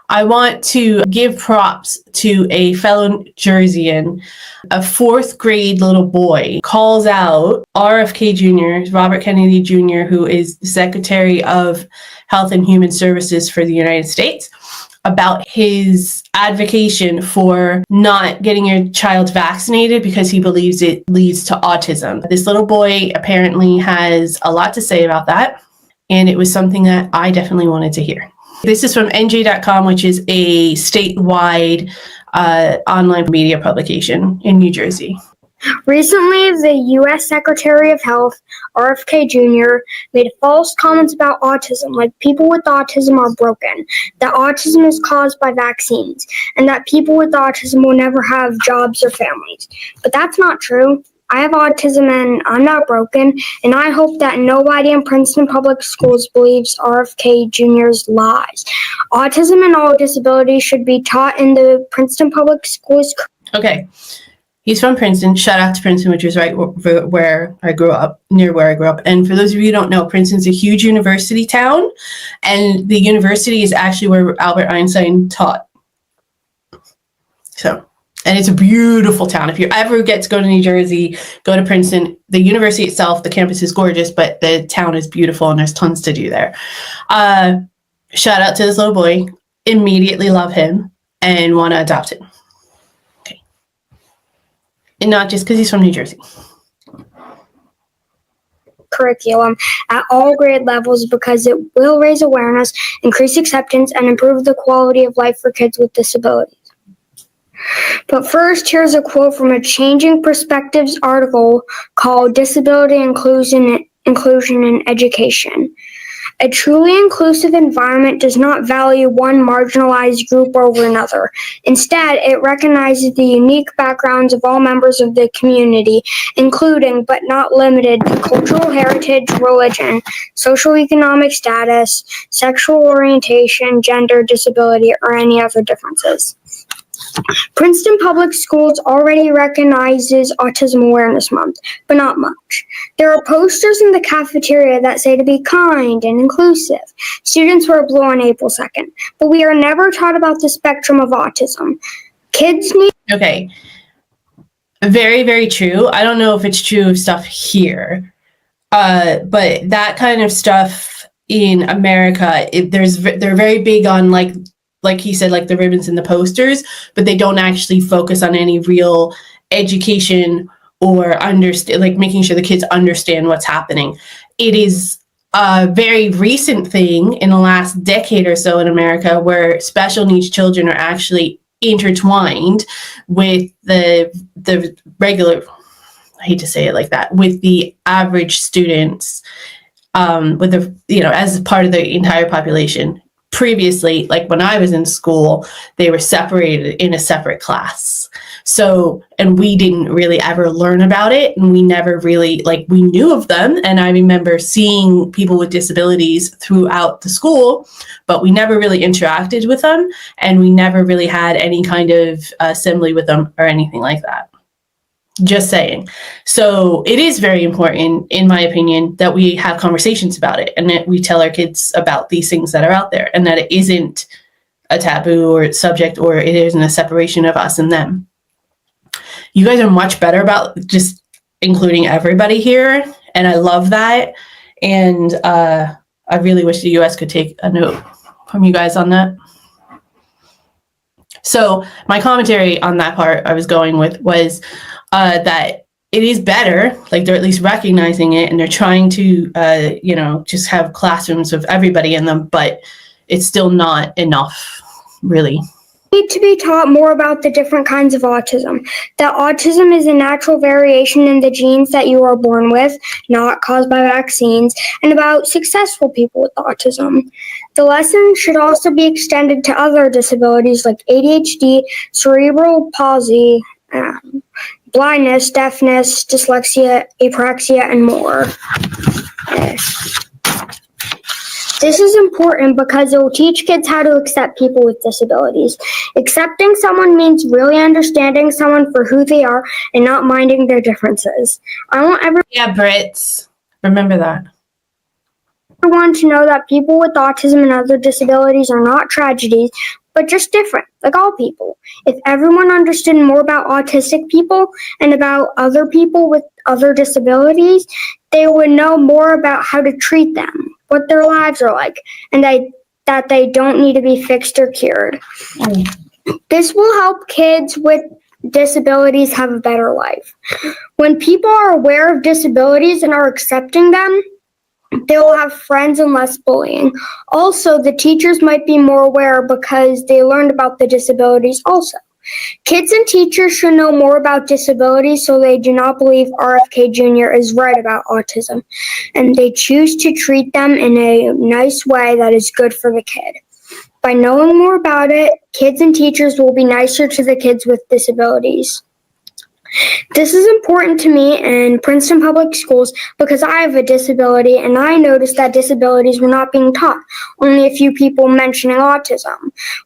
I want to give props to a fellow Jerseyan. A fourth grade little boy calls out RFK Jr., Robert Kennedy Jr., who is the Secretary of Health and Human Services for the United States, about his advocacy for not getting your child vaccinated because he believes it leads to autism. This little boy apparently has a lot to say about that, and it was something that I definitely wanted to hear. This is from NJ.com, which is a statewide online media publication in New Jersey. Recently, the U.S. Secretary of Health, RFK Jr., made false comments about autism, like people with autism are broken, that autism is caused by vaccines, and that people with autism will never have jobs or families. But that's not true. I have autism and I'm not broken, and I hope that nobody in Princeton Public Schools believes RFK Jr.'s lies. Autism and all disabilities should be taught in the Princeton Public Schools. Okay. He's from Princeton. Shout out to Princeton, which is right where I grew up, near where I grew up. And for those of you who don't know, Princeton's a huge university town, and the university is actually where Albert Einstein taught. So, and it's a beautiful town. If you ever get to go to New Jersey, go to Princeton. The university itself, the campus is gorgeous, but the town is beautiful, and there's tons to do there. Shout out to this little boy. Immediately love him and want to adopt him. And not just because he's from New Jersey. Curriculum at all grade levels because it will raise awareness, increase acceptance, and improve the quality of life for kids with disabilities. But first, here's a quote from a Changing Perspectives article called Disability Inclusion in Education. A truly inclusive environment does not value one marginalized group over another. Instead, it recognizes the unique backgrounds of all members of the community, including but not limited to cultural heritage, religion, socioeconomic status, sexual orientation, gender, disability, or any other differences. Princeton Public Schools already recognizes Autism Awareness Month, but not much. There are posters in the cafeteria that say to be kind and inclusive. Students wear blue on April 2nd, but we are never taught about the spectrum of autism. Kids need... Okay. Very, very true. I don't know if it's true of stuff here, but that kind of stuff in America, they're very big on like he said, like the ribbons and the posters, but they don't actually focus on any real education or understand, like making sure the kids understand what's happening. It is a very recent thing in the last decade or so in America where special needs children are actually intertwined with the regular, I hate to say it like that, with the average students, with the, as part of the entire population. Previously, like when I was in school, they were separated in a separate class. So, and we didn't really ever learn about it. And we never really, we knew of them. And I remember seeing people with disabilities throughout the school, but we never really interacted with them. And we never really had any kind of assembly with them or anything like that. Just saying. So it is very important, in my opinion, that we have conversations about it and that we tell our kids about these things that are out there and that it isn't a taboo or subject or it isn't a separation of us and them. You guys are much better about just including everybody here, and I love that. And I really wish the U.S. could take a note from you guys on that. So my commentary on that part I was going with was that it is better, they're at least recognizing it and they're trying to, just have classrooms of everybody in them, but it's still not enough, really. Need to be taught more about the different kinds of autism. That autism is a natural variation in the genes that you are born with, not caused by vaccines, and about successful people with autism. The lesson should also be extended to other disabilities like ADHD, cerebral palsy, blindness, deafness, dyslexia, apraxia, and more. This is important because it will teach kids how to accept people with disabilities. Accepting someone means really understanding someone for who they are and not minding their differences. I want everyone... Yeah, Brits. Remember that. Everyone to know that people with autism and other disabilities are not tragedies, but but just different, like all people. If everyone understood more about autistic people and about other people with other disabilities, they would know more about how to treat them, what their lives are like, and that they don't need to be fixed or cured. This will help kids with disabilities have a better life. When people are aware of disabilities and are accepting them, they will have friends and less bullying. Also, the teachers might be more aware because they learned about the disabilities also. Kids and teachers should know more about disabilities so they do not believe RFK Jr. is right about autism, and they choose to treat them in a nice way that is good for the kid. By knowing more about it, kids and teachers will be nicer to the kids with disabilities. This is important to me in Princeton Public Schools because I have a disability and I noticed that disabilities were not being taught, only a few people mentioning autism.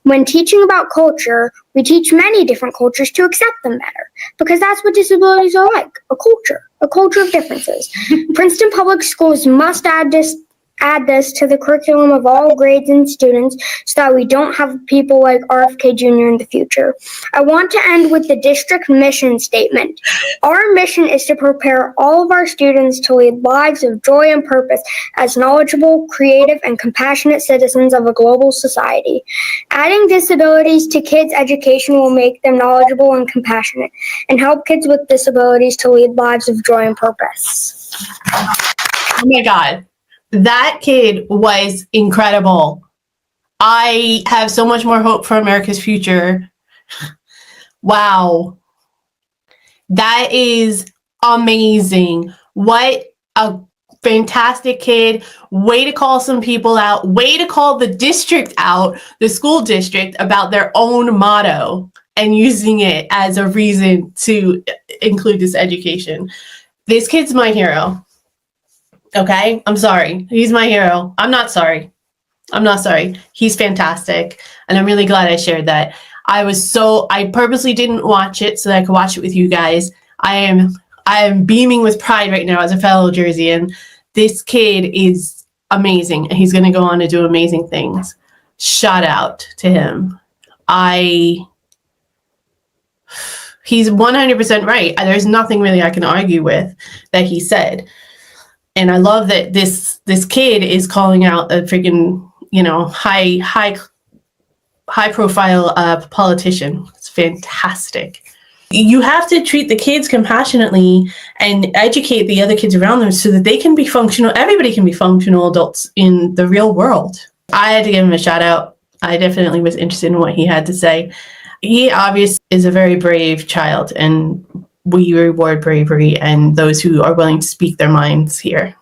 When teaching about culture, we teach many different cultures to accept them better because that's what disabilities are like, a culture of differences. Princeton Public Schools must add this to the curriculum of all grades and students so that we don't have people like RFK Jr. in the future. I want to end with the district mission statement. Our mission is to prepare all of our students to lead lives of joy and purpose as knowledgeable, creative, and compassionate citizens of a global society. Adding disabilities to kids' education will make them knowledgeable and compassionate and help kids with disabilities to lead lives of joy and purpose. Oh my God. That kid was incredible. I have so much more hope for America's future. Wow. That is amazing. What a fantastic kid. Way to call some people out. Way to call the district out, the school district, about their own motto and using it as a reason to include this education. This kid's my hero. Okay, I'm sorry. He's my hero. I'm not sorry. He's fantastic. And I'm really glad I shared that. I purposely didn't watch it so that I could watch it with you guys. I am beaming with pride right now as a fellow Jerseyan. This kid is amazing and he's going to go on to do amazing things. Shout out to him. He's 100% right. There's nothing really I can argue with that he said. And I love that this kid is calling out a freaking, high profile politician. It's fantastic. You have to treat the kids compassionately and educate the other kids around them so that they can be functional. Everybody can be functional adults in the real world. I had to give him a shout out. I definitely was interested in what he had to say. He obviously is a very brave child, and we reward bravery and those who are willing to speak their minds here.